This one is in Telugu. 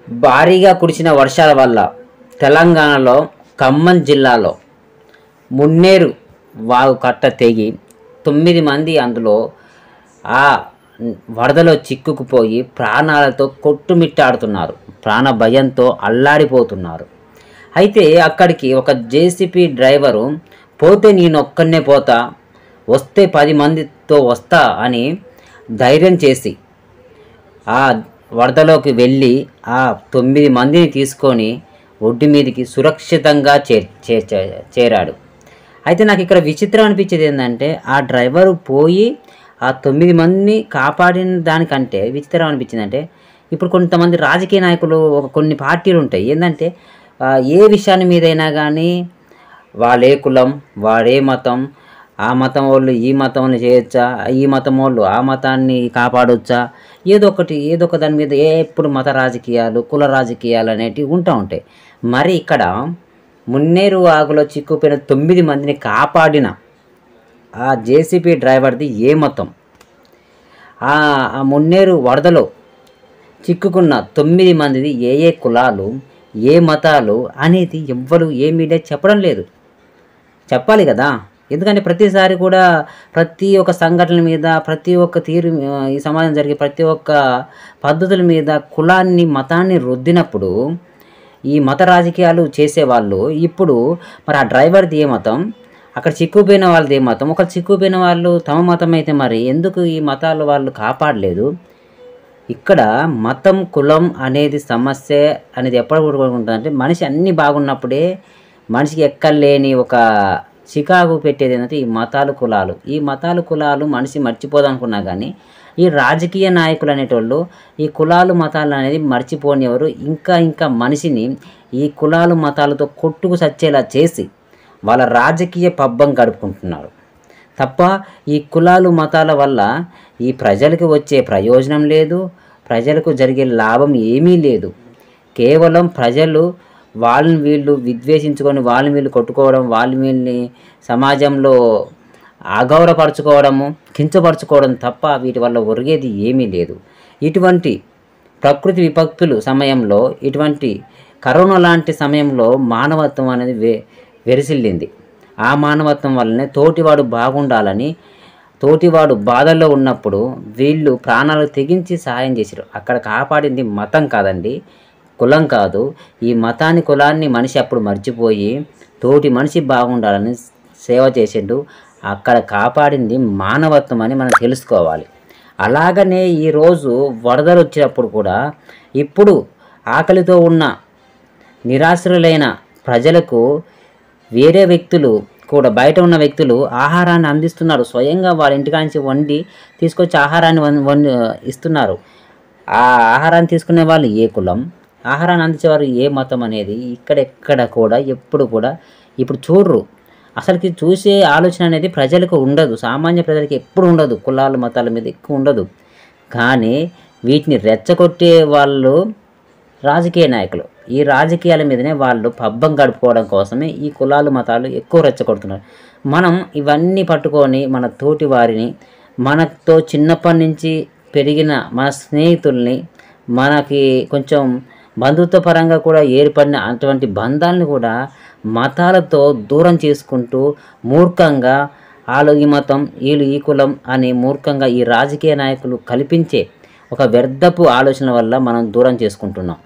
భారీగా కురిసిన వర్షాల వల్ల తెలంగాణలో ఖమ్మం జిల్లాలో మున్నేరు వాగు కట్ట తెగి 9 మంది అందులో ఆ వరదలో చిక్కుకుపోయి ప్రాణాలతో కొట్టుమిట్టాడుతున్నారు. ప్రాణ భయంతో అల్లాడిపోతున్నారు. అయితే అక్కడికి ఒక జేసీబీ డ్రైవరు పోతే నేనొక్కనే పోతా, వస్తే 10 మందితో వస్తా అని ధైర్యం చేసి ఆ వరదలోకి వెళ్ళి ఆ 9 మందిని తీసుకొని ఒడ్డు మీదకి సురక్షితంగా చేరాడు. అయితే నాకు ఇక్కడ విచిత్రం అనిపించేది ఏంటంటే, ఆ డ్రైవరు పోయి ఆ 9 మందిని కాపాడిన దానికంటే విచిత్రం అనిపించిందంటే, ఇప్పుడు కొంతమంది రాజకీయ నాయకులు కొన్ని పార్టీలు ఉంటాయి ఏంటంటే, ఏ విషయాన్ని మీదైనా కానీ వాళ్ళే కులం, వాడే మతం, ఆ మతం వాళ్ళు ఈ మతంని చేయొచ్చా, ఈ మతం వాళ్ళు ఆ మతాన్ని కాపాడొచ్చా, ఏదో ఒక దాని మీద ఎప్పుడు మత రాజకీయాలు, కుల రాజకీయాలు అనేటివి ఉంటాయి. మరి ఇక్కడ మున్నేరు వాగులో చిక్కుపోయిన 9 మందిని కాపాడిన ఆ జేసీబీ డ్రైవర్ది ఏ మతం, ఆ మున్నేరు వరదలో చిక్కుకున్న 9 మందిది ఏ కులాలు, ఏ మతాలు అనేది ఎవ్వరు ఏ మీడియా చెప్పడం లేదు. చెప్పాలి కదా. ఎందుకంటే ప్రతిసారి కూడా ప్రతి ఒక్క సంఘటన మీద, ప్రతి ఒక్క తీరు, ఈ సమాజం జరిగే ప్రతి ఒక్క పద్ధతుల మీద కులాన్ని మతాన్ని రుద్దినప్పుడు ఈ మత రాజకీయాలు చేసేవాళ్ళు ఇప్పుడు మరి ఆ డ్రైవర్ది ఏ మతం, అక్కడ చిక్కుపోయిన వాళ్ళది ఏ మతం, ఒకరు చిక్కుపోయిన వాళ్ళు తమ మతం అయితే మరి ఎందుకు ఈ మతాలు వాళ్ళు కాపాడలేదు? ఇక్కడ మతం కులం అనేది సమస్య అనేది ఎప్పుడు ఉంటుందంటే, మనిషి అన్నీ బాగున్నప్పుడే మనిషికి ఎక్కలేని ఒక చికాకు పెట్టేది ఏంటంటే ఈ మతాలు కులాలు. ఈ మతాలు కులాలు మనిషి మర్చిపోదనుకున్నా కానీ ఈ రాజకీయ నాయకులు అనేటోళ్ళు ఈ కులాలు మతాలు అనేది మర్చిపోనివారు. ఇంకా మనిషిని ఈ కులాలు మతాలతో కొట్టుకు చచ్చేలా చేసి వాళ్ళ రాజకీయ పబ్బం గడుపుకుంటున్నారు తప్ప ఈ కులాలు మతాల వల్ల ఈ ప్రజలకు వచ్చే ప్రయోజనం లేదు, ప్రజలకు జరిగే లాభం ఏమీ లేదు. కేవలం ప్రజలు వాళ్ళని వీళ్ళు విద్వేషించుకొని వాళ్ళని వీళ్ళు కొట్టుకోవడం, వాళ్ళని వీళ్ళని సమాజంలో అగౌరవపరచుకోవడము, కించపరచుకోవడం తప్ప వీటి వల్ల ఒరిగేది ఏమీ లేదు. ఇటువంటి ప్రకృతి విపత్తులు సమయంలో, ఇటువంటి కరోనా లాంటి సమయంలో మానవత్వం అనేది వెరిసిల్లింది. ఆ మానవత్వం వల్లనే తోటివాడు బాగుండాలని, తోటివాడు బాధల్లో ఉన్నప్పుడు వీళ్ళు ప్రాణాలు తెగించి సహాయం చేశారు. అక్కడ కాపాడింది మతం కాదండి, కులం కాదు. ఈ మతాన్ని కులాన్ని మనిషి అప్పుడు మర్చిపోయి తోటి మనిషి బాగుండాలని సేవ చేసిండు. అక్కడ కాపాడింది మానవత్వం అని మనం తెలుసుకోవాలి. అలాగనే ఈరోజు వరదలు వచ్చినప్పుడు కూడా ఇప్పుడు ఆకలితో ఉన్న నిరాశ్రులైన ప్రజలకు వేరే వ్యక్తులు కూడా, బయట ఉన్న వ్యక్తులు ఆహారాన్ని అందిస్తున్నారు. స్వయంగా వాళ్ళ ఇంటికాంచి వండి తీసుకొచ్చి ఆహారాన్ని ఇస్తున్నారు. ఆ ఆహారాన్ని తీసుకునే వాళ్ళు ఏ కులం, ఆహారాన్ని అందించేవారు ఏ మతం అనేది ఇక్కడెక్కడ కూడా ఎప్పుడు కూడా ఇప్పుడు చూడరు. అసలుకి చూసే ఆలోచన అనేది ప్రజలకు ఉండదు, సామాన్య ప్రజలకి ఎప్పుడు ఉండదు. కులాల మతాల మీద ఎక్కువ ఉండదు. కానీ వీటిని రెచ్చగొట్టే వాళ్ళు రాజకీయ నాయకులు. ఈ రాజకీయాల మీదనే వాళ్ళు పబ్బం గడుపుకోవడం కోసమే ఈ కులాలు మతాలు ఎక్కువ రెచ్చగొడుతున్నారు. మనం ఇవన్నీ పట్టుకొని మన తోటి వారిని, మనతో చిన్నప్పటి నుంచి పెరిగిన మన స్నేహితుల్ని, మనకి కొంచెం బంధుత్వ పరంగా కూడా ఏర్పడిన అటువంటి బంధాలను కూడా మతాలతో దూరం చేసుకుంటూ మూర్ఖంగా వాళ్ళు ఈ మతం, వీళ్ళు ఈ కులం అని మూర్ఖంగా ఈ రాజకీయ నాయకులు కల్పించే ఒక వ్యర్థపు ఆలోచన వల్ల మనం దూరం చేసుకుంటున్నాం.